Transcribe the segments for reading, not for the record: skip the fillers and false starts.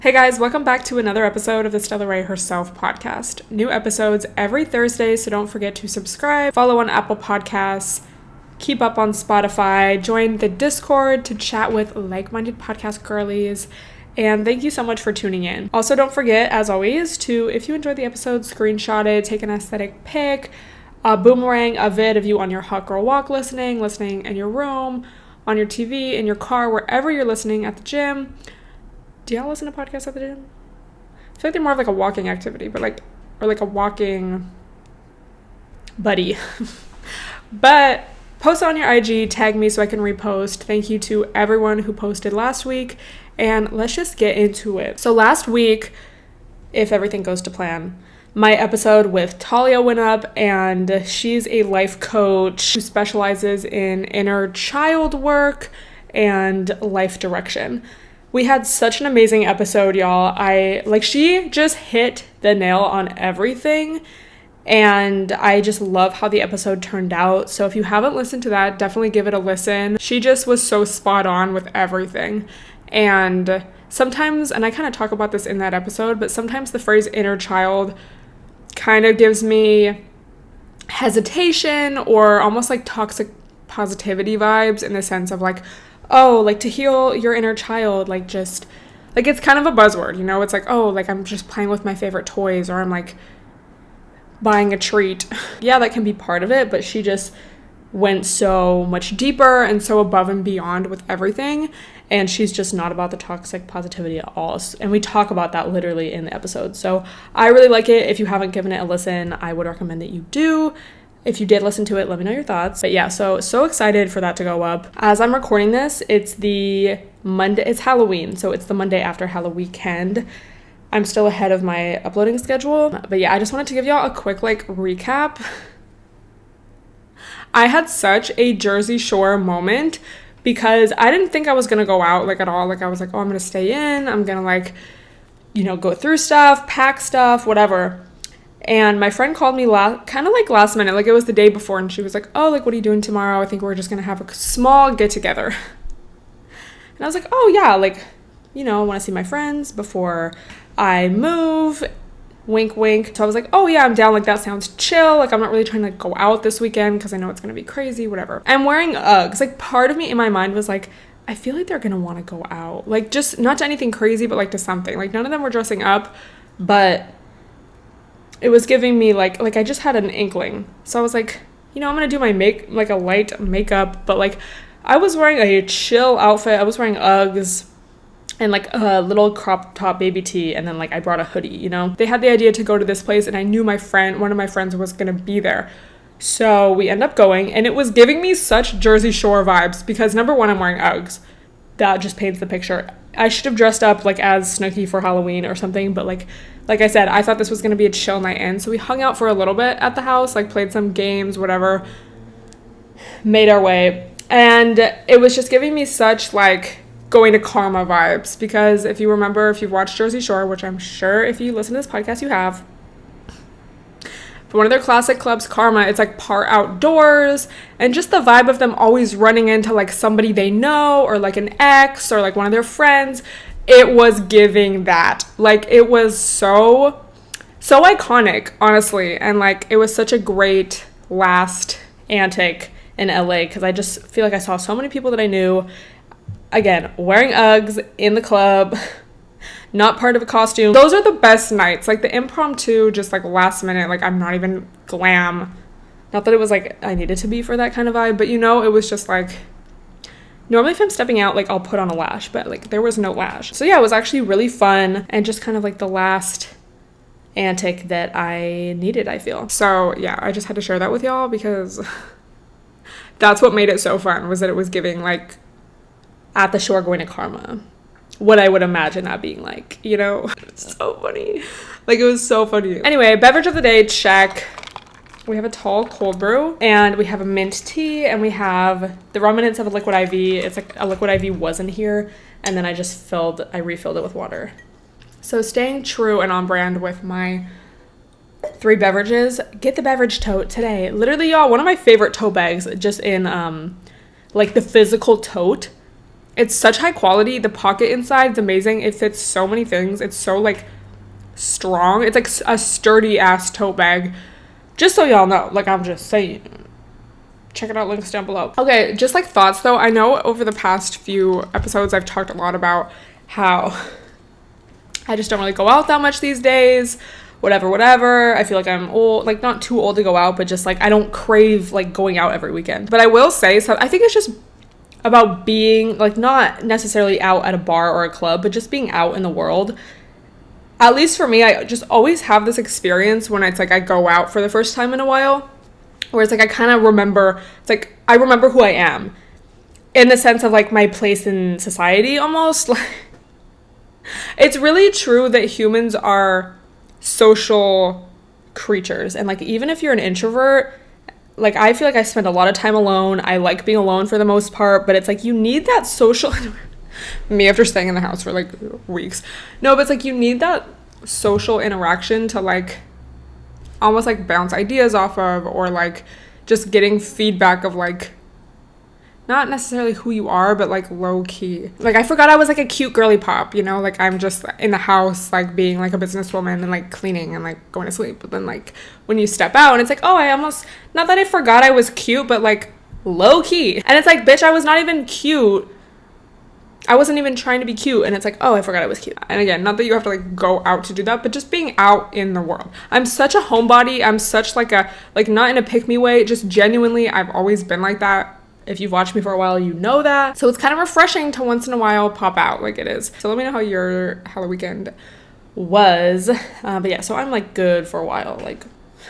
Hey guys, welcome back to another episode of the Stella Herself podcast. New episodes every Thursday, so don't forget to subscribe, follow on Apple Podcasts, keep up on Spotify, join the Discord to chat with like-minded podcast girlies, and thank you so much for tuning in. Also, don't forget, as always, to, if you enjoyed the episode, screenshot it, take an aesthetic pic, boomerang a vid of you on your hot girl walk listening in your room, on your TV, in your car, wherever you're listening, at the gym. Do y'all listen to podcasts at the gym? I feel like they're more of like a walking activity, but or like a walking buddy. But post on your IG, tag me so I can repost. Thank you to everyone who posted last week, and let's just get into it. So last week, if everything goes to plan, my episode with Tallia went up, and she's a life coach who specializes in inner child work and life direction. We had such an amazing episode, y'all. She just hit the nail on everything, and I just love how the episode turned out. So if you haven't listened to that, definitely give it a listen. She just was so spot on with everything. And sometimes, and I kind of talk about this in that episode, but sometimes the phrase inner child kind of gives me hesitation or almost like toxic positivity vibes, in the sense of to heal your inner child, it's kind of a buzzword, you know? It's I'm just playing with my favorite toys, or I'm buying a treat. Yeah, that can be part of it, but she just went so much deeper and so above and beyond with everything, and she's just not about the toxic positivity at all. And we talk about that literally in the episode. So I really like it. If you haven't given it a listen, I would recommend that you do. If you did listen to it, let me know your thoughts. But yeah, so excited for that to go up. As I'm recording this, it's Halloween, so it's the Monday after Halloween weekend. I'm still ahead of my uploading schedule. But yeah, I just wanted to give y'all a quick recap. I had such a Jersey Shore moment because I didn't think I was gonna go out at all. I was I'm gonna stay in, I'm gonna go through stuff, pack stuff, whatever. And my friend called me last minute, it was the day before, and she was what are you doing tomorrow? I think we're just gonna have a small get together. And I was oh yeah, I want to see my friends before I move, wink wink. So I was oh yeah, I'm down, that sounds chill, I'm not really trying to go out this weekend because I know it's gonna be crazy, whatever. I'm wearing Uggs. Part of me in my mind was I feel they're gonna want to go out, just not to anything crazy, but to something. None of them were dressing up, but it was giving me I just had an inkling. So I was I'm gonna do my a light makeup, but I was wearing a chill outfit. I was wearing Uggs and a little crop top baby tee, and then I brought a hoodie, you know? They had the idea to go to this place, and I knew one of my friends was gonna be there. So we end up going, and it was giving me such Jersey Shore vibes because number one, I'm wearing Uggs. That just paints the picture. I should have dressed up as Snooki for Halloween or something, but like I said, I thought this was going to be a chill night in, so we hung out for a little bit at the house, played some games, whatever, made our way, and it was just giving me such going to Karma vibes, because if you remember, if you've watched Jersey Shore, which I'm sure if you listen to this podcast you have, but one of their classic clubs, Karma, it's part outdoors, and just the vibe of them always running into somebody they know, or an ex, or one of their friends. It was giving that. It was so iconic, honestly, and it was such a great last antic in LA, because I just feel I saw so many people that I knew, again, wearing Uggs in the club, not part of a costume. Those are the best nights, the impromptu, just last minute, I'm not even glam, not that it was I needed to be for that kind of vibe, but it was just normally if I'm stepping out, I'll put on a lash, but there was no lash. So yeah, it was actually really fun, and just kind of the last antic that I needed, I feel. So yeah, I just had to share that with y'all, because that's what made it so fun, was that it was giving at the shore going to Karma, what I would imagine that being It's so funny. It was so funny. Anyway, beverage of the day, check. We have a tall cold brew, and we have a mint tea, and we have the remnants of a liquid IV. It's a liquid IV wasn't here, and then I refilled it with water. So staying true and on brand with my 3 beverages, get the beverage tote today. Literally, y'all, one of my favorite tote bags, just in the physical tote, It's such high quality. The pocket inside is amazing. It fits so many things. It's so like strong. It's like a sturdy ass tote bag. Just so y'all know, like I'm just saying. Check it out, links down below. Okay, just like thoughts though. I know over the past few episodes I've talked a lot about how I just don't really go out that much these days. Whatever. I feel like I'm old, like not too old to go out, but just like I don't crave like going out every weekend. But I will say, so I think it's just about being like not necessarily out at a bar or a club, but just being out in the world. At least for me, I just always have this experience when it's like I go out for the first time in a while, where it's like I kind of remember, it's like I remember who I am in the sense of like my place in society almost. It's really true that humans are social creatures, and like even if you're an introvert, like I feel like I spend a lot of time alone. I like being alone for the most part, but it's like you need that social me after staying in the house for like weeks. No, but it's like you need that social interaction to like almost like bounce ideas off of, or like just getting feedback of like not necessarily who you are, but like low key. Like I forgot I was like a cute girly pop, you know, like I'm just in the house like being like a businesswoman and like cleaning and like going to sleep. But then like when you step out and it's like, oh, I almost, not that I forgot I was cute, but like low key. And it's like, bitch, I was not even cute. I wasn't even trying to be cute. And it's like, oh, I forgot I was cute. And again, not that you have to like go out to do that, but just being out in the world. I'm such a homebody. I'm such like a, like not in a pick me way, just genuinely, I've always been like that. If you've watched me for a while, you know that. So it's kind of refreshing to once in a while pop out like it is. So let me know how your Halloween weekend was. But yeah, so I'm like good for a while. Like,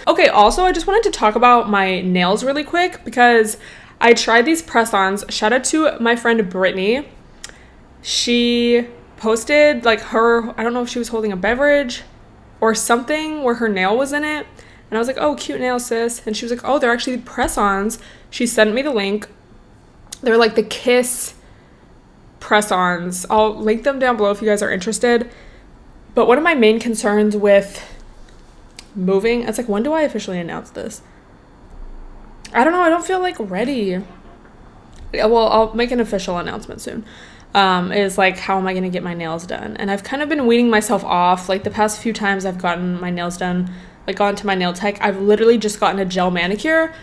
okay, also I just wanted to talk about my nails really quick because I tried these press-ons. Shout out to my friend Brittany. She posted like her, I don't know if she was holding a beverage or something where her nail was in it. And I was like, oh, cute nail, sis. And she was like, oh, they're actually press-ons. She sent me the link. They're like the Kiss press-ons. I'll link them down below if you guys are interested. But one of my main concerns with moving, it's like, when do I officially announce this? I don't know. I don't feel like ready. Yeah, well, I'll make an official announcement soon. Is like, how am I going to get my nails done? And I've kind of been weaning myself off. Like the past few times I've gotten my nails done, like gone to my nail tech, I've literally just gotten a gel manicure.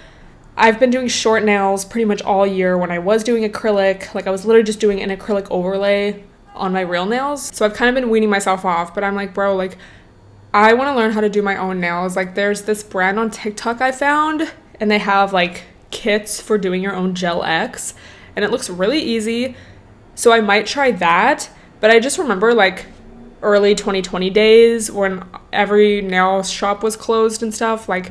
I've been doing short nails pretty much all year. When I was doing acrylic, like I was literally just doing an acrylic overlay on my real nails. So I've kind of been weaning myself off, but I'm like, bro, like I want to learn how to do my own nails. Like there's this brand on TikTok I found, and they have like kits for doing your own gel X, and it looks really easy. So I might try that. But I just remember like early 2020 days when every nail shop was closed and stuff, like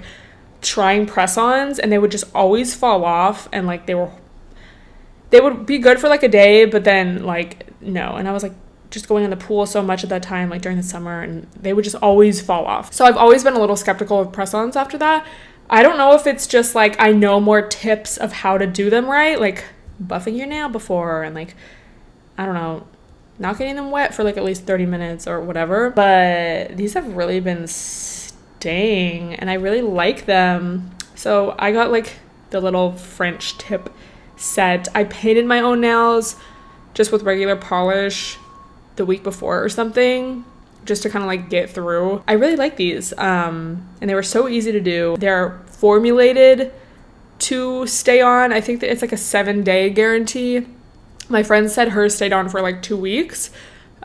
trying press-ons, and they would just always fall off, and like they would be good for like a day, but then like no. And I was like just going in the pool so much at that time, like during the summer, and they would just always fall off. So I've always been a little skeptical of press-ons after that. I don't know if it's just like I know more tips of how to do them right, like buffing your nail before, and like I don't know, not getting them wet for like at least 30 minutes or whatever. But these have really been staying, and I really like them. So I got like the little French tip set. I painted my own nails just with regular polish the week before or something, just to kind of like get through. I really like these, and they were so easy to do. They're formulated to stay on. I think that it's like a 7-day guarantee. My friend said hers stayed on for like 2 weeks.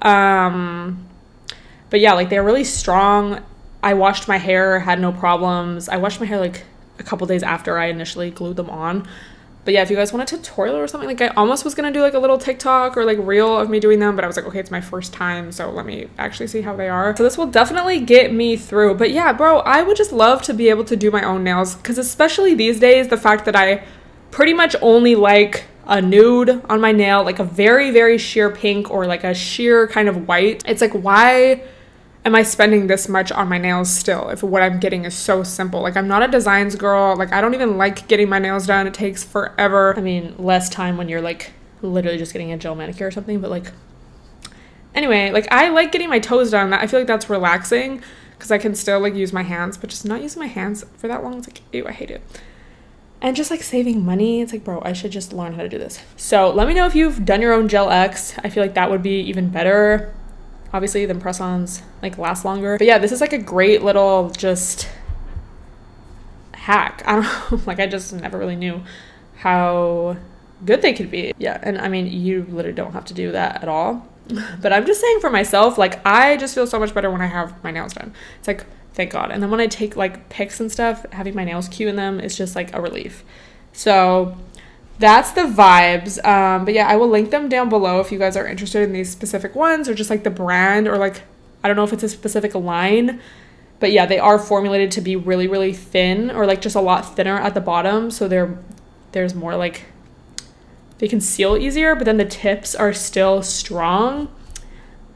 But yeah, like they're really strong. I washed my hair, had no problems. I washed my hair like a couple days after I initially glued them on. But yeah, if you guys want a tutorial or something, like I almost was going to do like a little TikTok or like reel of me doing them, but I was like, okay, it's my first time, so let me actually see how they are. So this will definitely get me through. But yeah, bro, I would just love to be able to do my own nails, because especially these days, the fact that I pretty much only like a nude on my nail, like a very, very sheer pink or like a sheer kind of white. It's like, why am I spending this much on my nails still if what I'm getting is so simple? Like I'm not a designs girl. Like I don't even like getting my nails done. It takes forever. I mean, less time when you're like literally just getting a gel manicure or something, but like anyway, like I like getting my toes done. I feel like that's relaxing because I can still like use my hands, but just not using my hands for that long, it's like, ew, I hate it. and just like saving money. It's like, bro, I should just learn how to do this. So let me know if you've done your own Gel X. I feel like that would be even better. Obviously, the press-ons like last longer. But yeah, this is like a great little just hack. I don't know, like I just never really knew how good they could be. Yeah, and I mean, you literally don't have to do that at all. But I'm just saying for myself, like I just feel so much better when I have my nails done. It's like, thank God. And then when I take like pics and stuff, having my nails cute in them is just like a relief. So that's the vibes. But yeah, I will link them down below if you guys are interested in these specific ones, or just like the brand, or like, I don't know if it's a specific line, but yeah, they are formulated to be really, really thin, or like just a lot thinner at the bottom. So there's more like, they can seal easier, but then the tips are still strong.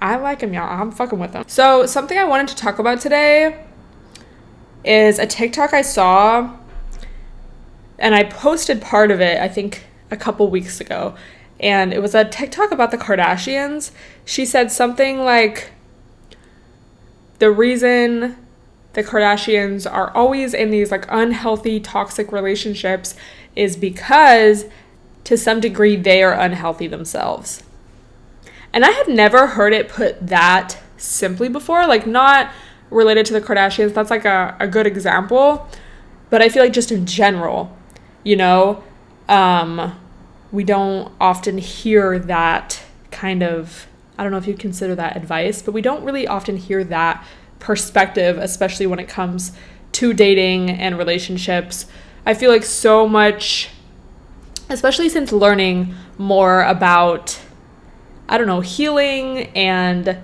I like them, y'all. I'm fucking with them. So something I wanted to talk about today is a TikTok I saw, and I posted part of it, I think a couple weeks ago. And it was a TikTok about the Kardashians. She said something like, the reason the Kardashians are always in these like unhealthy, toxic relationships is because to some degree they are unhealthy themselves. And I had never heard it put that simply before, like not related to the Kardashians. That's like a good example. But I feel like just in general, you know, we don't often hear that kind of, I don't know if you'd consider that advice, but we don't really often hear that perspective, especially when it comes to dating and relationships. I feel like so much, especially since learning more about, I don't know, healing and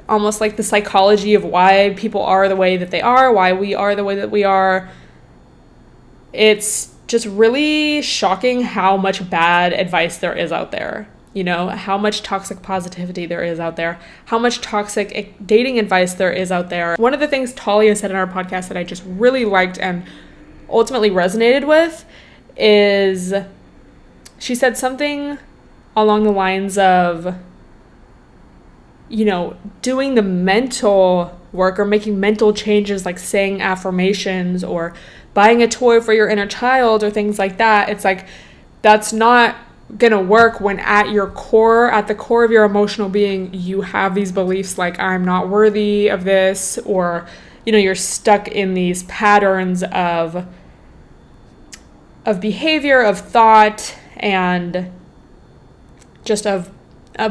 almost like the psychology of why people are the way that they are, why we are the way that we are. It's just really shocking how much bad advice there is out there, you know, how much toxic positivity there is out there, how much toxic dating advice there is out there. One of the things Tallia said in our podcast that I just really liked and ultimately resonated with is she said something along the lines of, you know, doing the mental work or making mental changes, like saying affirmations or buying a toy for your inner child or things like that. It's like, that's not gonna work when at the core of your emotional being, you have these beliefs like, I'm not worthy of this, or, you know, you're stuck in these patterns of behavior, of thought, and just of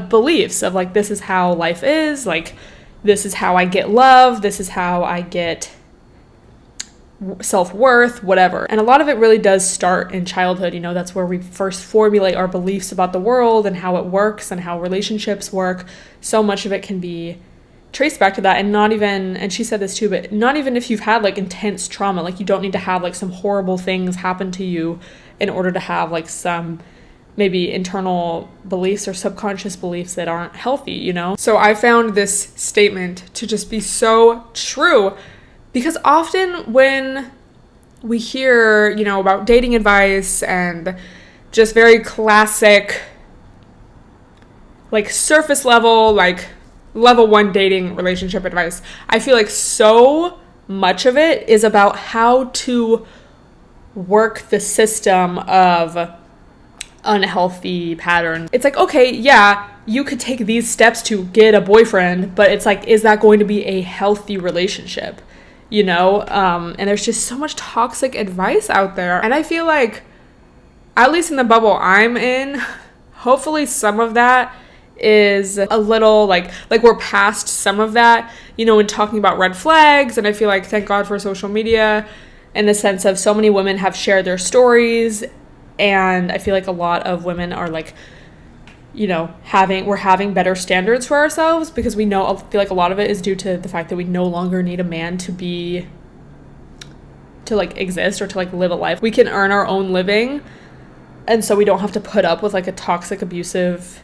beliefs of like, this is how life is, like this is how I get love, this is how I get self-worth, whatever. And a lot of it really does start in childhood, you know, that's where we first formulate our beliefs about the world and how it works and how relationships work. So much of it can be traced back to that, and not even, and she said this too, but not even if you've had like intense trauma, like you don't need to have like some horrible things happen to you in order to have like some maybe internal beliefs or subconscious beliefs that aren't healthy, you know? So I found this statement to just be so true, because often when we hear, you know, about dating advice and just very classic, like surface level, like level 1 dating relationship advice, I feel like so much of it is about how to work the system of unhealthy pattern. It's like, okay, yeah, you could take these steps to get a boyfriend, but it's like, is that going to be a healthy relationship? You know? And there's just so much toxic advice out there. And I feel like, at least in the bubble I'm in, hopefully some of that is a little like we're past some of that, you know, when talking about red flags. And I feel like, thank God for social media, in the sense of so many women have shared their stories. And I feel like a lot of women are like, you know, we're having better standards for ourselves, because I feel like a lot of it is due to the fact that we no longer need a man to like exist or to like live a life. We can earn our own living, and so we don't have to put up with like a toxic, abusive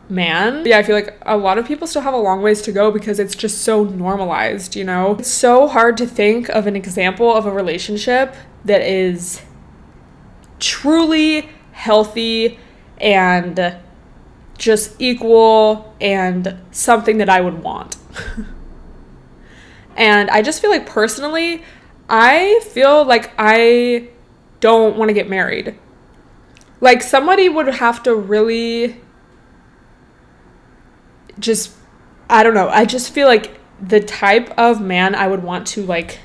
man. But yeah, I feel like a lot of people still have a long ways to go, because it's just so normalized, you know? It's so hard to think of an example of a relationship that is truly healthy and just equal and something that I would want. And I just feel like personally, I feel like I don't want to get married. Like, somebody would have to really just, I don't know. I just feel like the type of man I would want to, like,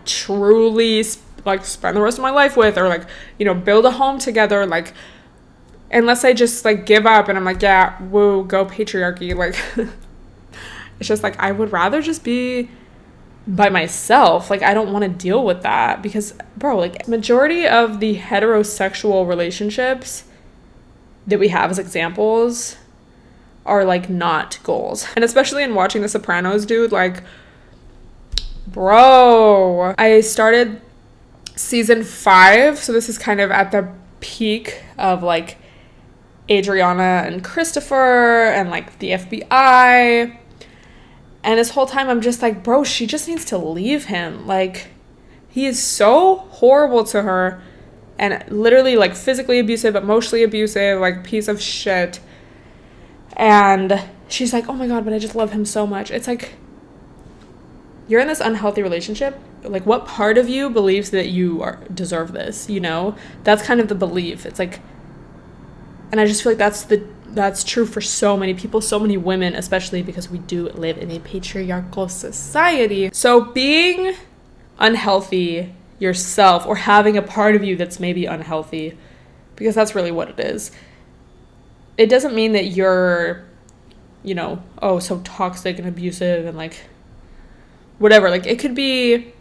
truly, like, spend the rest of my life with, or, like, you know, build a home together, like, unless I just, like, give up and I'm like, yeah, woo, go patriarchy, like, it's just, like, I would rather just be by myself. Like, I don't want to deal with that, because, bro, like, majority of the heterosexual relationships that we have as examples are, like, not goals. And especially in watching The Sopranos, dude, like, bro, I started season 5, so this is kind of at the peak of, like, Adriana and Christopher and, like, the FBI. And this whole time I'm just like, bro, she just needs to leave him. Like, he is so horrible to her, and literally, like, physically abusive, emotionally abusive, like, piece of shit. And she's like, oh my God, but I just love him so much. It's like, you're in this unhealthy relationship. Like, what part of you believes that you deserve this, you know? That's kind of the belief. It's like, and I just feel like that's true for so many people, so many women, especially because we do live in a patriarchal society. So being unhealthy yourself, or having a part of you that's maybe unhealthy, because that's really what it is, it doesn't mean that you're, you know, oh, so toxic and abusive and, like, whatever. Like, it could be,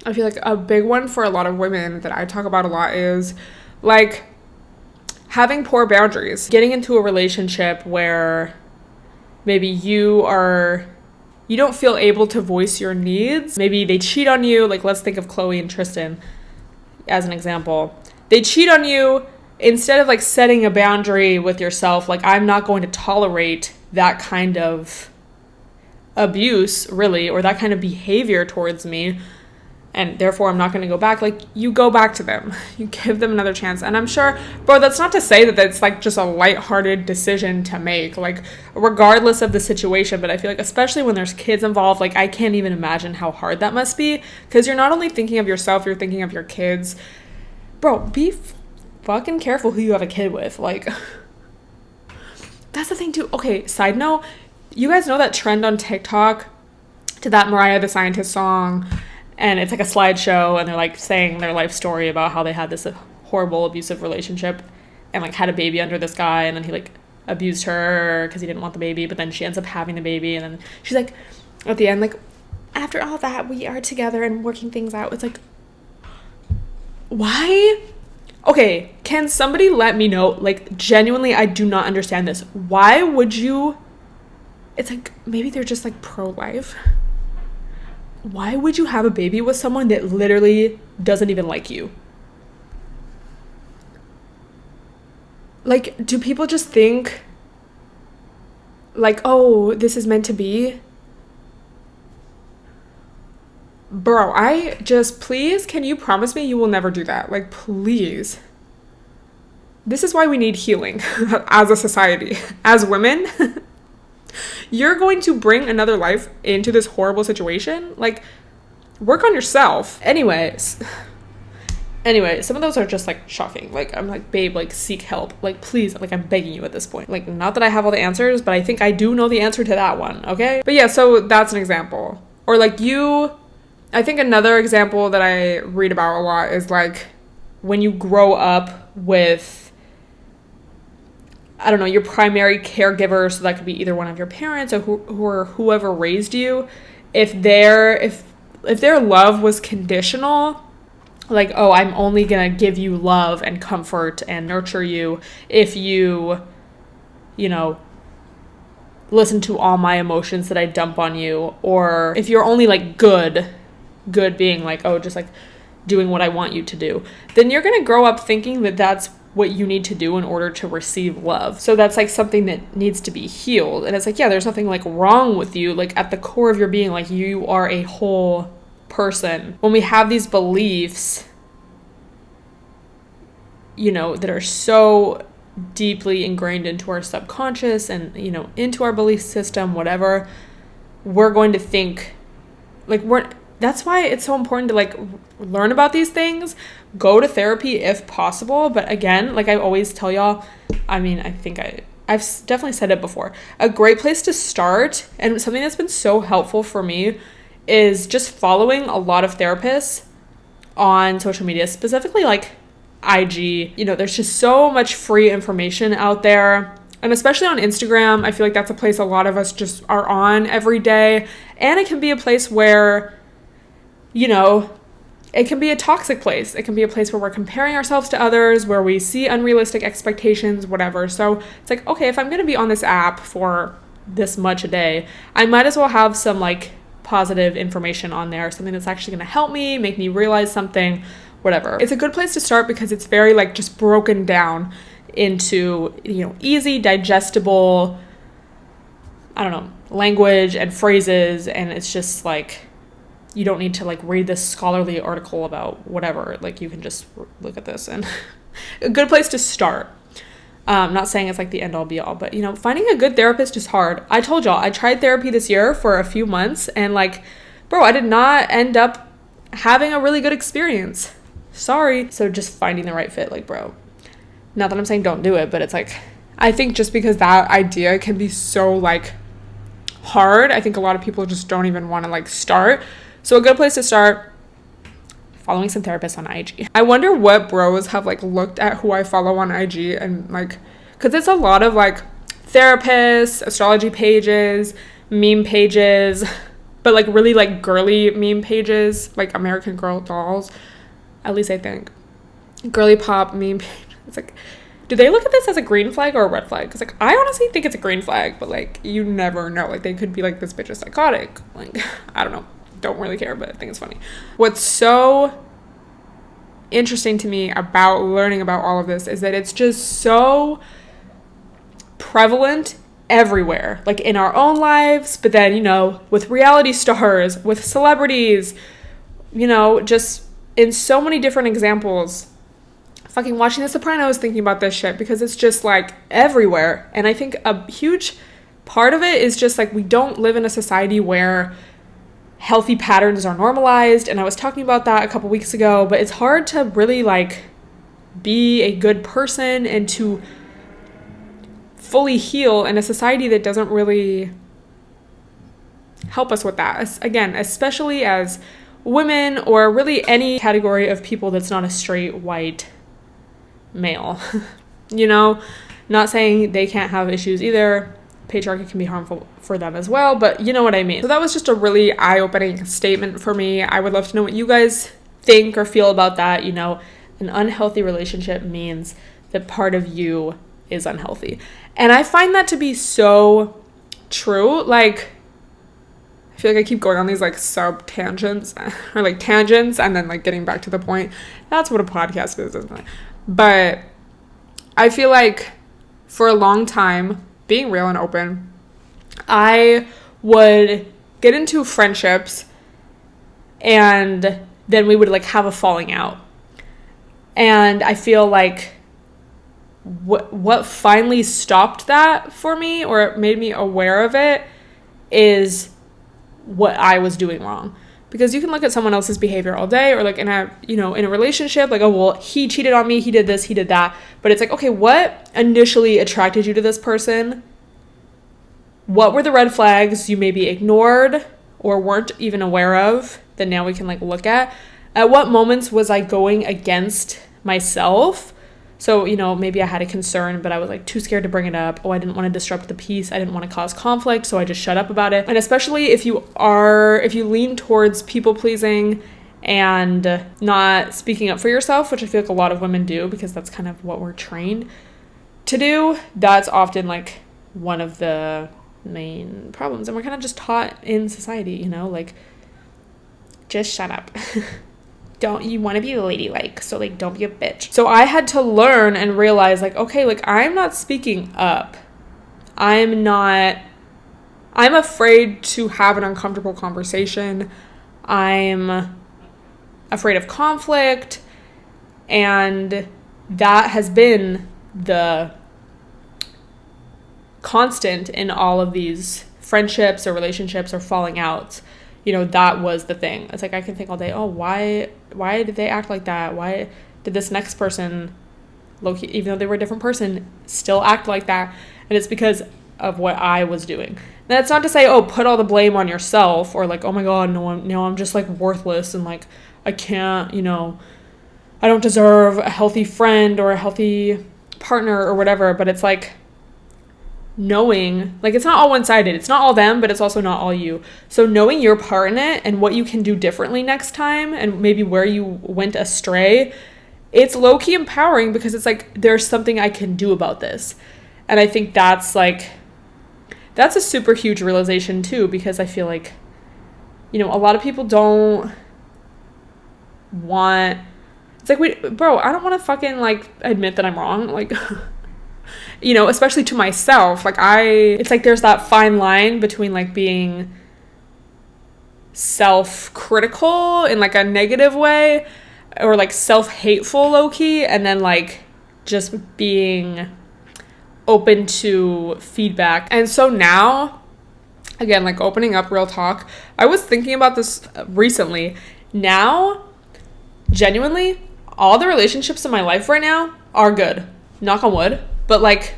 I feel like a big one for a lot of women that I talk about a lot is, like, having poor boundaries, getting into a relationship where maybe you don't feel able to voice your needs. Maybe they cheat on you. Like, let's think of Chloe and Tristan as an example. They cheat on you. Instead of, like, setting a boundary with yourself, like, I'm not going to tolerate that kind of abuse, really, or that kind of behavior towards me, and therefore I'm not going to go back. Like, you go back to them. You give them another chance. And I'm sure, bro, that's not to say that that's, like, just a lighthearted decision to make, like, regardless of the situation. But I feel like, especially when there's kids involved, like, I can't even imagine how hard that must be, because you're not only thinking of yourself, you're thinking of your kids. Bro, be fucking careful who you have a kid with. Like, that's the thing too. Okay, side note, you guys know that trend on TikTok to that Mariah the Scientist song, and it's like a slideshow, and they're, like, saying their life story about how they had this horrible abusive relationship and, like, had a baby under this guy, and then he, like, abused her because he didn't want the baby, but then she ends up having the baby, and then she's like, at the end, like, after all that, we are together and working things out. It's like, why? Okay, can somebody let me know? Like, genuinely, I do not understand this. Why would you? It's like, maybe they're just, like, pro-life. Why would you have a baby with someone that literally doesn't even like you? Like, do people just think, like, oh, this is meant to be? Bro, please, can you promise me you will never do that? Like, please. This is why we need healing as a society. As women, you're going to bring another life into this horrible situation. Like, work on yourself. Anyway, some of those are just, like, shocking. Like, I'm like, babe, like, seek help. Like, please, like, I'm begging you at this point. Like, not that I have all the answers, but I think I do know the answer to that one, okay? But yeah, so that's an example. Or, like, I think another example that I read about a lot is, like, when you grow up with, I don't know, your primary caregiver, so that could be either one of your parents or whoever raised you, if their love was conditional, like, oh, I'm only gonna give you love and comfort and nurture you if you know, listen to all my emotions that I dump on you, or if you're only, like, good being, like, oh, just, like, doing what I want you to do, then you're gonna grow up thinking that that's what you need to do in order to receive love. So that's, like, something that needs to be healed. And it's like, yeah, there's nothing, like, wrong with you. Like, at the core of your being, like, you are a whole person. When we have these beliefs, you know, that are so deeply ingrained into our subconscious and, you know, into our belief system, whatever, we're going to think, like, that's why it's so important to like learn about these things, go to therapy if possible. But again, like I always tell y'all, I mean, I've definitely said it before, a great place to start and something that's been so helpful for me is just following a lot of therapists on social media, specifically like IG. You know, there's just so much free information out there. And especially on Instagram, I feel like that's a place a lot of us just are on every day. And it can be a place where, you know, it can be a toxic place. It can be a place where we're comparing ourselves to others, where we see unrealistic expectations, whatever. So it's like, okay, if I'm going to be on this app for this much a day, I might as well have some like positive information on there, something that's actually going to help me, make me realize something, whatever. It's a good place to start because it's very like just broken down into, you know, easy, digestible, I don't know, language and phrases. And it's just like, you don't need to like read this scholarly article about whatever. Like you can just look at this, and a good place to start. Not saying it's like the end all be all, but you know, finding a good therapist is hard. I told y'all, I tried therapy this year for a few months and like, bro, I did not end up having a really good experience. Sorry. So just finding the right fit, like, bro, not that I'm saying don't do it, but it's like, I think just because that idea can be so like hard, I think a lot of people just don't even want to like start. So a good place to start, following some therapists on IG. I wonder what bros have like looked at who I follow on IG and like, because it's a lot of like therapists, astrology pages, meme pages, but like really like girly meme pages, like American Girl dolls, at least I think. Girly pop meme page. It's like, do they look at this as a green flag or a red flag? Because like, I honestly think it's a green flag, but like, you never know. Like, they could be like, this bitch is psychotic. Like, I don't know. Don't really care, but I think it's funny. What's so interesting to me about learning about all of this is that it's just so prevalent everywhere, like in our own lives, but then, you know, with reality stars, with celebrities, you know, just in so many different examples. Fucking watching The Sopranos, thinking about this shit, because it's just like everywhere. And I think a huge part of it is just like we don't live in a society where healthy patterns are normalized, and I was talking about that a couple weeks ago, but it's hard to really like be a good person and to fully heal in a society that doesn't really help us with that. Again, especially as women, or really any category of people that's not a straight white male. You know, not saying they can't have issues either. Patriarchy can be harmful for them as well, but you know what I mean. So that was just a really eye-opening statement for me. I would love to know what you guys think or feel about that. You know, an unhealthy relationship means that part of you is unhealthy. And I find that to be so true. Like, I feel like I keep going on these like sub tangents or like tangents and then like getting back to the point. That's what a podcast is, isn't it? But I feel like for a long time, being real and open, I would get into friendships and then we would like have a falling out. And I feel like what finally stopped that for me, or it made me aware of it, is what I was doing wrong. Because you can look at someone else's behavior all day, or like in a, you know, in a relationship, like, oh, well, he cheated on me, he did this, he did that. But it's like, okay, what initially attracted you to this person? What were the red flags you maybe ignored or weren't even aware of that now we can like look at? At what moments was I going against myself? So, you know, maybe I had a concern, but I was like too scared to bring it up. Oh, I didn't want to disrupt the peace. I didn't want to cause conflict, so I just shut up about it. And especially if you lean towards people pleasing and not speaking up for yourself, which I feel like a lot of women do because that's kind of what we're trained to do, that's often like one of the main problems. And we're kind of just taught in society, you know, like, just shut up. Don't you want to be ladylike, so like don't be a bitch. So I had to learn and realize like, okay, like I'm not speaking up. I'm afraid to have an uncomfortable conversation. I'm afraid of conflict, and that has been the constant in all of these friendships or relationships or falling outs. that was the thing. It's like I can think all day, oh, why did they act like that? Why did this next person, low-key, even though they were a different person, still act like that? And it's because of what I was doing. That's not to say, oh, put all the blame on yourself, or like, oh my God, no, I'm just like worthless, and like I can't, I don't deserve a healthy friend or a healthy partner or whatever. But it's like knowing, like, it's not all one-sided. It's not all them, but it's also not all you. So knowing your part in it and what you can do differently next time, and maybe where you went astray, it's low-key empowering, because it's like, there's something I can do about this. And I think that's a super huge realization too, because I feel like, a lot of people don't want, it's like, wait, bro, I don't want to fucking like admit that I'm wrong. Like, especially to myself. Like it's like there's that fine line between like being self-critical in like a negative way, or like self-hateful low-key, and then like just being open to feedback. And so now, again, like opening up, real talk, I was thinking about this recently. Now, genuinely, all the relationships in my life right now are good. Knock on wood. But like,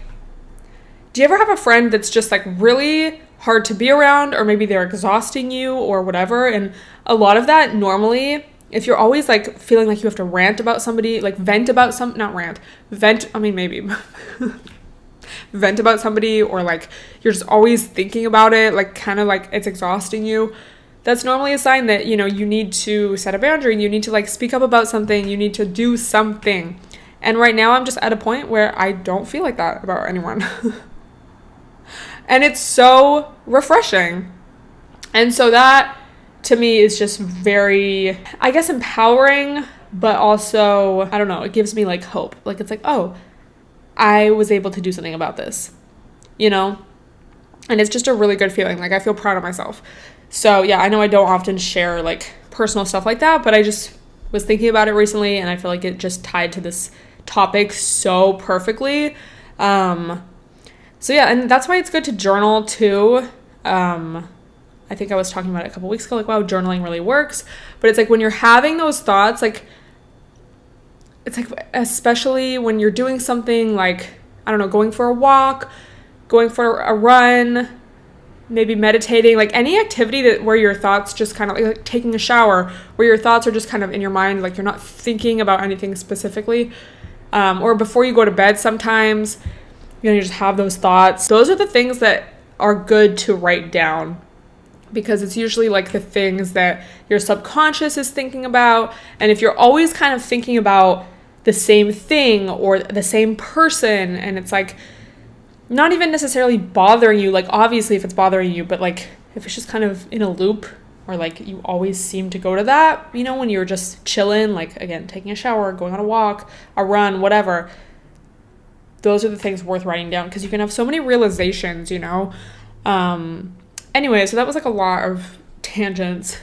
do you ever have a friend that's just like really hard to be around, or maybe they're exhausting you or whatever? And a lot of that, normally, if you're always like feeling like you have to rant about somebody, like vent about maybe vent about somebody, or like you're just always thinking about it, like kind of like it's exhausting you, that's normally a sign that, you need to set a boundary, you need to like speak up about something, you need to do something. And right now I'm just at a point where I don't feel like that about anyone. And it's so refreshing. And so that to me is just very, I guess, empowering, but also, I don't know, it gives me like hope. Like it's like, oh, I was able to do something about this, and it's just a really good feeling. Like I feel proud of myself. So yeah, I know I don't often share like personal stuff like that, but I just was thinking about it recently, and I feel like it just tied to this topic so perfectly. So yeah, and that's why it's good to journal too. I think I was talking about it a couple weeks ago, like, wow, journaling really works. But it's like when you're having those thoughts, like, it's like, especially when you're doing something like, I don't know, going for a walk, going for a run, maybe meditating, like any activity where your thoughts just kind of like taking a shower, where your thoughts are just kind of in your mind, like you're not thinking about anything specifically, or before you go to bed sometimes, you just have those thoughts. Those are the things that are good to write down, because it's usually like the things that your subconscious is thinking about. And if you're always kind of thinking about the same thing or the same person, and it's like not even necessarily bothering you, like obviously if it's bothering you, but like if it's just kind of in a loop, or like you always seem to go to that, when you're just chilling, like again, taking a shower, going on a walk, a run, whatever, those are the things worth writing down, because you can have so many realizations, Anyway, so that was like a lot of tangents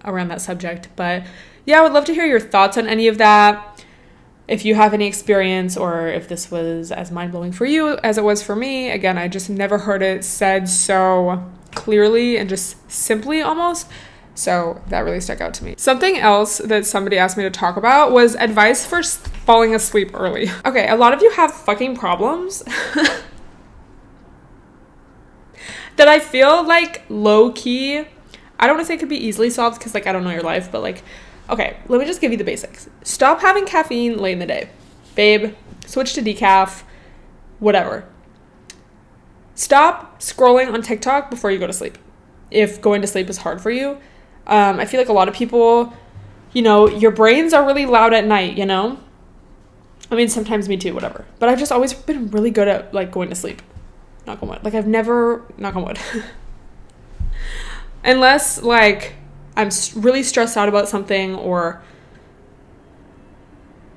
around that subject. But yeah, I would love to hear your thoughts on any of that. If you have any experience, or if this was as mind-blowing for you as it was for me. Again, I just never heard it said so clearly and just simply almost. So that really stuck out to me. Something else that somebody asked me to talk about was advice for falling asleep early. Okay, a lot of you have fucking problems that I feel like low-key, I don't want to say it could be easily solved, because like I don't know your life, but like, okay, let me just give you the basics. Stop having caffeine late in the day. Babe, switch to decaf, whatever. Stop scrolling on TikTok before you go to sleep, if going to sleep is hard for you. I feel like a lot of people, your brains are really loud at night, I mean, sometimes me too, whatever. But I've just always been really good at like going to sleep. Knock on wood. Like I've never, knock on wood. Unless like I'm really stressed out about something, or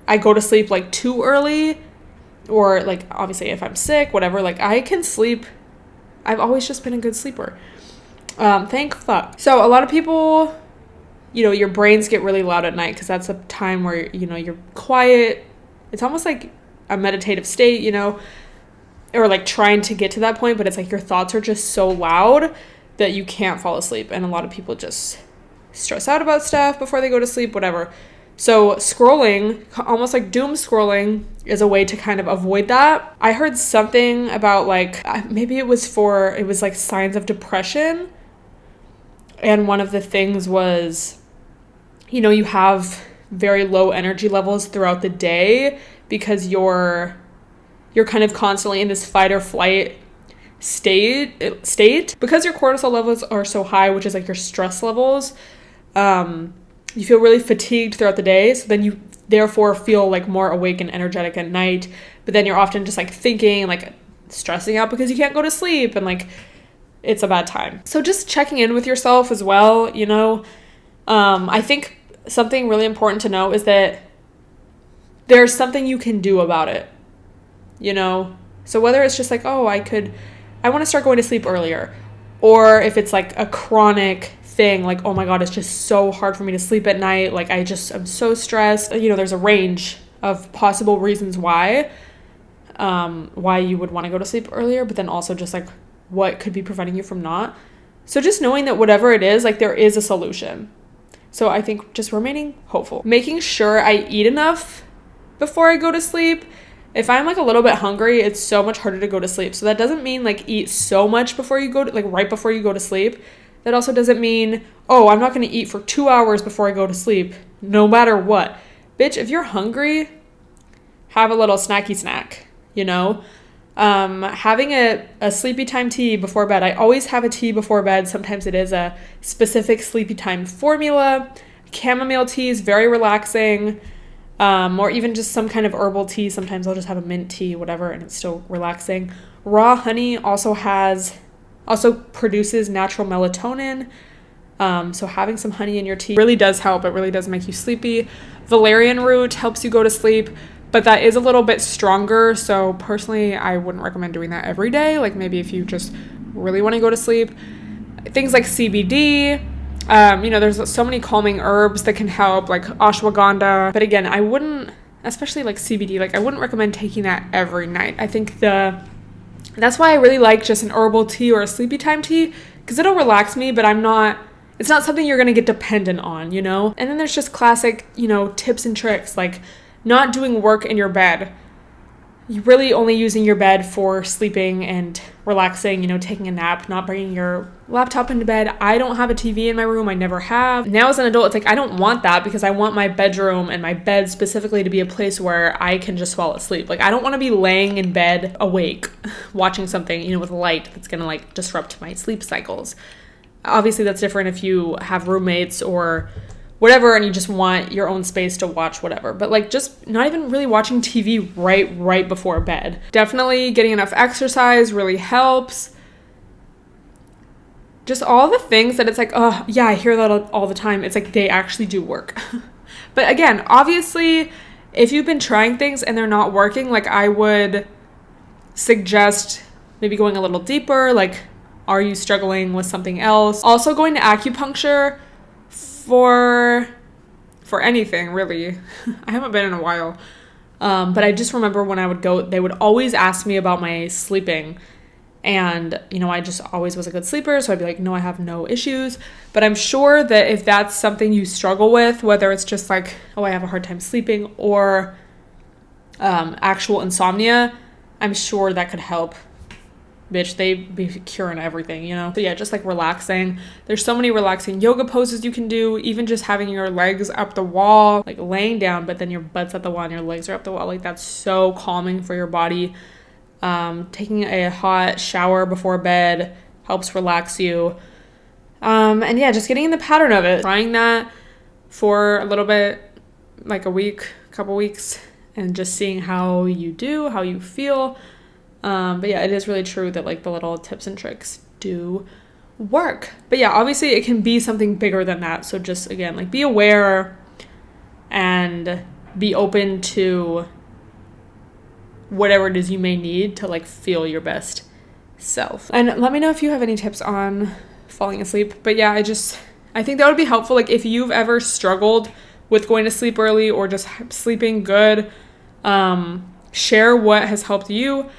I go to sleep like too early, or like obviously if I'm sick, whatever, like I can sleep. I've always just been a good sleeper. Thank fuck. So a lot of people, your brains get really loud at night, because that's a time where, you're quiet. It's almost like a meditative state, or like trying to get to that point, but it's like your thoughts are just so loud that you can't fall asleep. And a lot of people just stress out about stuff before they go to sleep, whatever. So scrolling, almost like doom scrolling, is a way to kind of avoid that. I heard something about like, maybe it was like signs of depression. And one of the things was, you know, you have very low energy levels throughout the day because you're kind of constantly in this fight or flight state because your cortisol levels are so high, which is like your stress levels. You feel really fatigued throughout the day, so then you therefore feel like more awake and energetic at night, but then you're often just like thinking, like stressing out because you can't go to sleep, and like it's a bad time. So just checking in with yourself as well, you know. I think something really important to know is that there's something you can do about it, you know. So whether it's just like, oh, I want to start going to sleep earlier, or if it's like a chronic thing, like, oh my God, it's just so hard for me to sleep at night, like I'm so stressed, you know, there's a range of possible reasons why you would want to go to sleep earlier, but then also just like what could be preventing you from not. So just knowing that whatever it is, like there is a solution. So I think just remaining hopeful, making sure I eat enough before I go to sleep. If I'm like a little bit hungry, it's so much harder to go to sleep. So that doesn't mean like eat so much before you go to, like right before you go to sleep. That also doesn't mean, oh, I'm not going to eat for 2 hours before I go to sleep, no matter what. Bitch, if you're hungry, have a little snacky snack, you know? Having a sleepy time tea before bed. I always have a tea before bed. Sometimes it is a specific sleepy time formula. Chamomile tea is very relaxing. Or even just some kind of herbal tea. Sometimes I'll just have a mint tea, whatever, and it's still relaxing. Raw honey also produces natural melatonin. So having some honey in your tea really does help. It really does make you sleepy. Valerian root helps you go to sleep, but that is a little bit stronger. So personally, I wouldn't recommend doing that every day. Like maybe if you just really want to go to sleep. Things like CBD, you know, there's so many calming herbs that can help, like ashwagandha. But again, I wouldn't, especially like CBD, like I wouldn't recommend taking that every night. I think that's why I really like just an herbal tea or a sleepy time tea, because it'll relax me, but it's not something you're going to get dependent on, you know? And then there's just classic, you know, tips and tricks, like not doing work in your bed. You're really only using your bed for sleeping and relaxing, you know, taking a nap, not bringing your laptop into bed. I don't have a TV in my room. I never have. Now as an adult, it's like I don't want that because I want my bedroom and my bed specifically to be a place where I can just fall asleep. Like I don't want to be laying in bed awake watching something, you know, with light that's going to like disrupt my sleep cycles. Obviously that's different if you have roommates or whatever, and you just want your own space to watch whatever. But like just not even really watching TV right before bed. Definitely getting enough exercise really helps. Just all the things that it's like, oh yeah, I hear that all the time. It's like they actually do work. But again, obviously, if you've been trying things and they're not working, like I would suggest maybe going a little deeper. Like, are you struggling with something else? Also going to acupuncture for anything, really. I haven't been in a while. But I just remember when I would go, they would always ask me about my sleeping. And, you know, I just always was a good sleeper. So I'd be like, no, I have no issues. But I'm sure that if that's something you struggle with, whether it's just like, oh, I have a hard time sleeping, or actual insomnia, I'm sure that could help. Bitch, they be curing everything, you know? So yeah, just like relaxing. There's so many relaxing yoga poses you can do. Even just having your legs up the wall, like laying down, but then your butt's at the wall and your legs are up the wall. Like that's so calming for your body. Taking a hot shower before bed helps relax you. And yeah, just getting in the pattern of it. Trying that for a little bit, like a week, couple weeks, and just seeing how you do, how you feel. But yeah, it is really true that like the little tips and tricks do work. But yeah, obviously it can be something bigger than that. So just again, like be aware and be open to whatever it is you may need to like feel your best self. And let me know if you have any tips on falling asleep. But yeah, I think that would be helpful. Like if you've ever struggled with going to sleep early or just sleeping good, share what has helped you.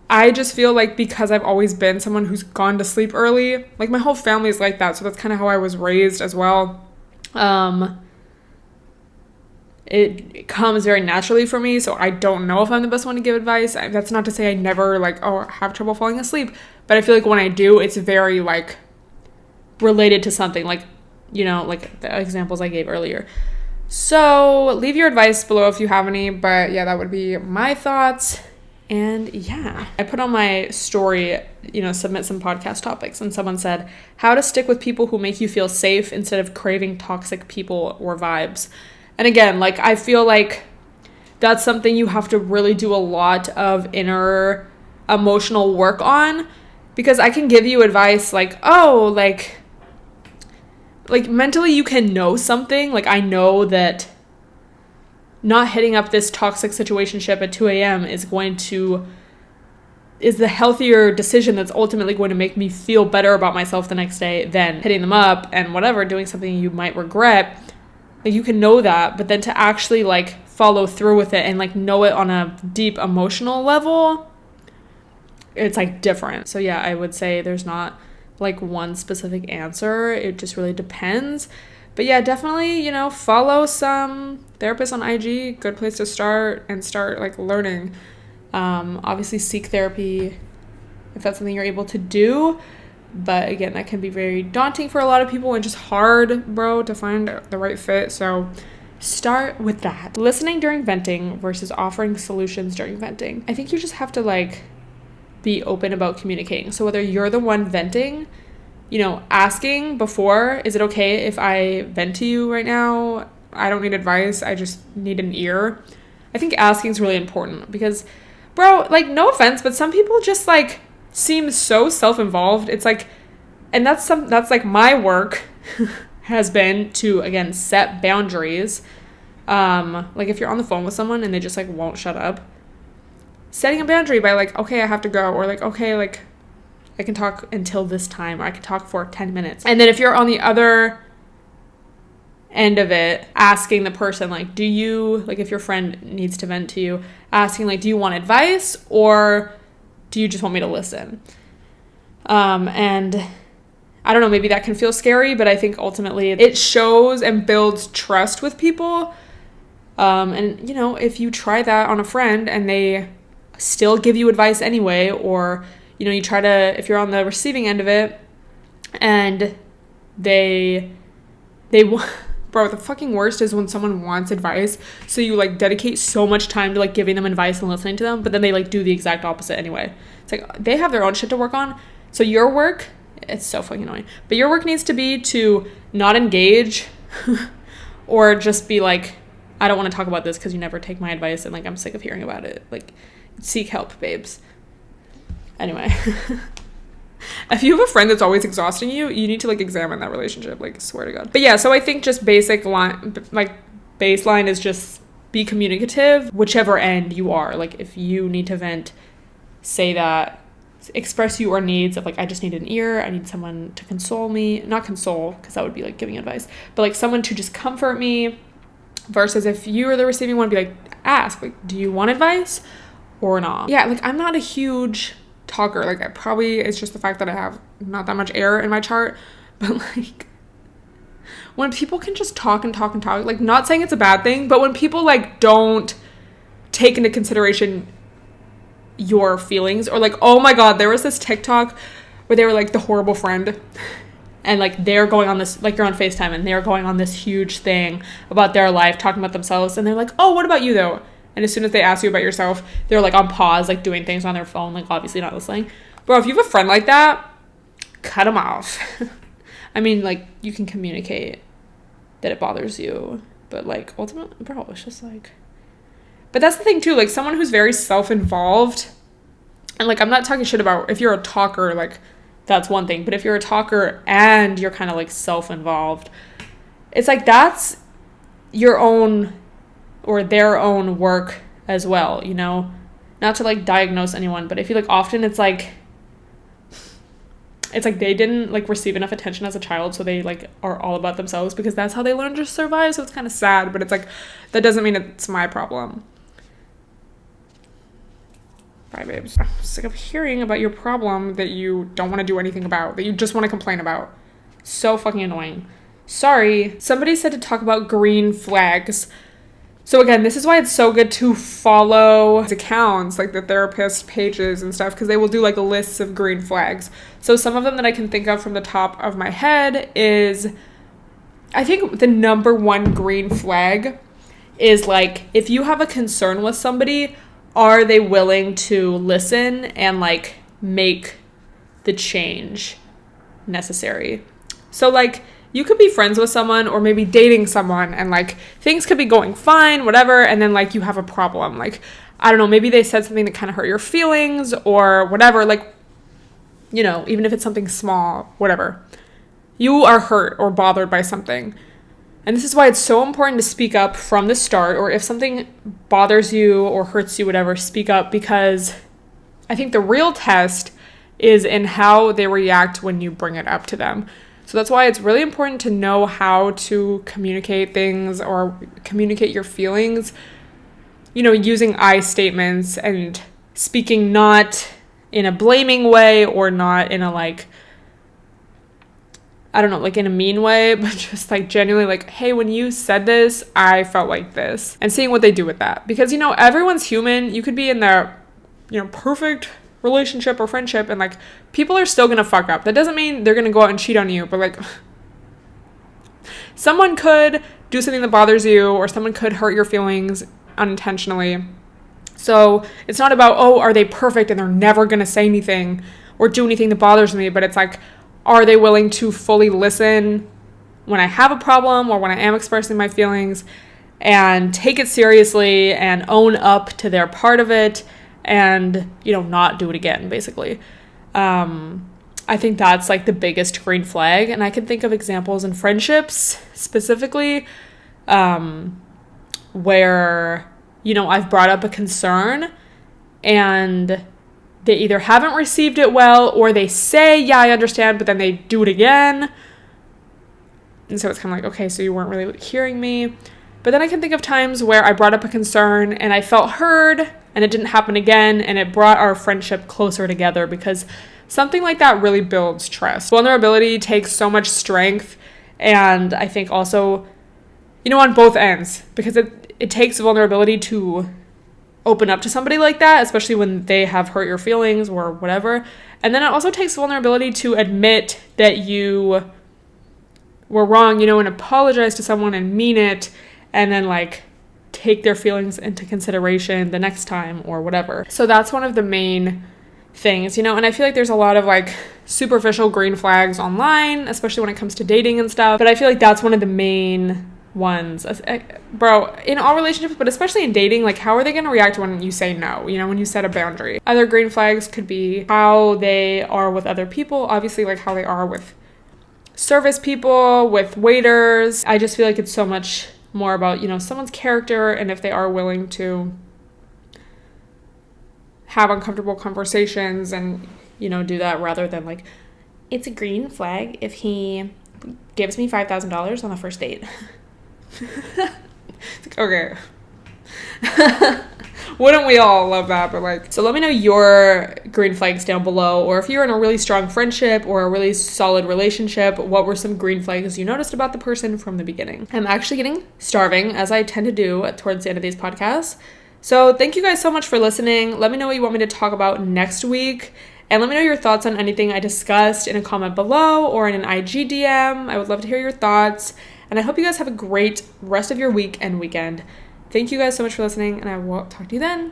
I just feel like because I've always been someone who's gone to sleep early, like my whole family is like that. So that's kind of how I was raised as well. It comes very naturally for me. So I don't know if I'm the best one to give advice. That's not to say I never like, have trouble falling asleep. But I feel like when I do, it's very like related to something, like, like the examples I gave earlier. So leave your advice below if you have any. But yeah, that would be my thoughts. And yeah, I put on my story, submit some podcast topics, and someone said, how to stick with people who make you feel safe instead of craving toxic people or vibes. And again, like, I feel like that's something you have to really do a lot of inner emotional work on, because I can give you advice like, like mentally you can know something. Like, I know that not hitting up this toxic situationship at 2 a.m. is the healthier decision that's ultimately going to make me feel better about myself the next day than hitting them up and whatever, doing something you might regret. Like, you can know that, but then to actually like follow through with it and like know it on a deep emotional level, it's like different. So yeah, I would say there's not like one specific answer. It just really depends. But yeah, definitely, follow some therapists on IG. Good place to start like learning. Obviously seek therapy if that's something you're able to do. But again, that can be very daunting for a lot of people and just hard, bro, to find the right fit. So start with that. Listening during venting versus offering solutions during venting. I think you just have to like be open about communicating. So whether you're the one venting, asking before, is it okay if I vent to you right now? I don't need advice. I just need an ear. I think asking is really important because, bro, like, no offense, but some people just like seem so self-involved. It's like, and that's like my work has been to, again, set boundaries. Like if you're on the phone with someone and they just like won't shut up, setting a boundary by like, okay, I have to go, or like, okay, like I can talk until this time, or I can talk for 10 minutes. And then if you're on the other end of it, asking the person, like, if your friend needs to vent to you, asking, like, do you want advice or do you just want me to listen? And I don't know, maybe that can feel scary, but I think ultimately it shows and builds trust with people. And, if you try that on a friend and they still give you advice anyway, or you try to, if you're on the receiving end of it and they bro, the fucking worst is when someone wants advice. So you like dedicate so much time to like giving them advice and listening to them, but then they like do the exact opposite anyway. It's like they have their own shit to work on. So your work, it's so fucking annoying, but your work needs to be to not engage or just be like, I don't want to talk about this because you never take my advice and like I'm sick of hearing about it. Like, seek help, babes. Anyway, if you have a friend that's always exhausting you, you need to like examine that relationship, like, swear to God. But yeah, so I think just baseline is just be communicative, whichever end you are. Like, if you need to vent, say that, express your needs of like, I just need an ear, I need someone to console me, not console because that would be like giving advice, but like someone to just comfort me, versus if you're the receiving one, be like, ask, like, do you want advice or not? Yeah, like, I'm not a huge talker. Like, it's just the fact that I have not that much air in my chart, but like when people can just talk and talk and talk, like, not saying it's a bad thing, but when people like don't take into consideration your feelings, or like, oh my God, there was this TikTok where they were like the horrible friend, and like they're going on this, like, you're on FaceTime and they're going on this huge thing about their life, talking about themselves, and they're like, oh, what about you though? And as soon as they ask you about yourself, they're like on pause, like doing things on their phone, like obviously not listening. Bro, if you have a friend like that, cut them off. I mean, like, you can communicate that it bothers you, but like ultimately, bro, it's just like, but that's the thing too, like someone who's very self-involved, and like, I'm not talking shit about if you're a talker, like that's one thing, but if you're a talker and you're kind of like self-involved, it's like that's your own or their own work as well, not to like diagnose anyone, but I feel like often it's like they didn't like receive enough attention as a child, so they like are all about themselves because that's how they learn to survive. So it's kind of sad, but it's like, that doesn't mean it's my problem. Bye, babes. I'm sick of hearing about your problem that you don't want to do anything about, that you just want to complain about. So fucking annoying. Sorry. Somebody said to talk about green flags. So again, this is why it's so good to follow accounts, like the therapist pages and stuff, because they will do like lists of green flags. So some of them that I can think of from the top of my head is, I think the number one green flag is like, if you have a concern with somebody, are they willing to listen and like make the change necessary? So like, you could be friends with someone or maybe dating someone and like things could be going fine, whatever, and then like you have a problem. Like, I don't know, maybe they said something that kind of hurt your feelings or whatever, like, you know, even if it's something small, whatever. You are hurt or bothered by something. And this is why it's so important to speak up from the start, or if something bothers you or hurts you, whatever, speak up, because I think the real test is in how they react when you bring it up to them. So that's why it's really important to know how to communicate things or communicate your feelings, you know, using I statements and speaking not in a blaming way or not in a like, I don't know, like in a mean way, but just like genuinely like, hey, when you said this, I felt like this, and seeing what they do with that. Because, you know, everyone's human. You could be in their, you know, perfect relationship or friendship and like people are still gonna fuck up. That doesn't mean they're gonna go out and cheat on you, but like someone could do something that bothers you or someone could hurt your feelings unintentionally. So it's not about, oh, are they perfect and they're never gonna say anything or do anything that bothers me, but it's like, are they willing to fully listen when I have a problem or when I am expressing my feelings and take it seriously and own up to their part of it and, you know, not do it again, basically. I think that's like the biggest green flag. And I can think of examples in friendships specifically where, you know, I've brought up a concern and they either haven't received it well or they say, yeah, I understand, but then they do it again. And so it's kind of like, okay, so you weren't really hearing me. But then I can think of times where I brought up a concern and I felt heard and it didn't happen again, and it brought our friendship closer together, because something like that really builds trust. Vulnerability takes so much strength, and I think also, you know, on both ends, because it takes vulnerability to open up to somebody like that, especially when they have hurt your feelings or whatever. And then it also takes vulnerability to admit that you were wrong, you know, and apologize to someone and mean it, and then like take their feelings into consideration the next time or whatever. So that's one of the main things, you know, and I feel like there's a lot of like superficial green flags online, especially when it comes to dating and stuff, but I feel like that's one of the main ones. Bro, in all relationships, but especially in dating, like how are they going to react when you say no, you know, when you set a boundary? Other green flags could be how they are with other people, obviously, like how they are with service people, with waiters. I just feel like it's so much more about, you know, someone's character and if they are willing to have uncomfortable conversations and, you know, do that, rather than like, it's a green flag if he gives me $5,000 on the first date. Okay. Wouldn't we all love that? But like, so let me know your green flags down below, or if you're in a really strong friendship or a really solid relationship, what were some green flags you noticed about the person from the beginning? I'm actually getting starving, as I tend to do towards the end of these podcasts. So thank you guys so much for listening. Let me know what you want me to talk about next week, and let me know your thoughts on anything I discussed in a comment below or in an IG DM. I would love to hear your thoughts, and I hope you guys have a great rest of your week and weekend. Thank you guys so much for listening, and I will talk to you then.